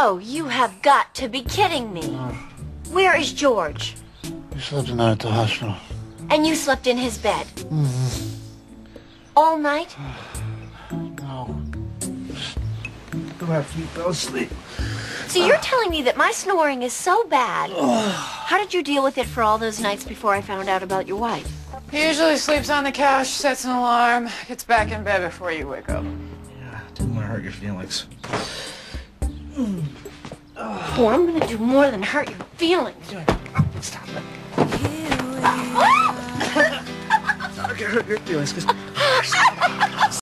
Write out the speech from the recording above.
Oh, you have got to be kidding me. Where is George? He slept the night at the hospital. And you slept in his bed? Mm-hmm. All night? No. After you fell asleep. So you're telling me that my snoring is so bad. How did you deal with it for all those nights before I found out about your wife? He usually sleeps on the couch, sets an alarm, gets back in bed before you wake up. Yeah, didn't want to hurt your feelings. Oh, I'm gonna do more than hurt your feelings. Stop it. It's not gonna hurt your feelings, 'cause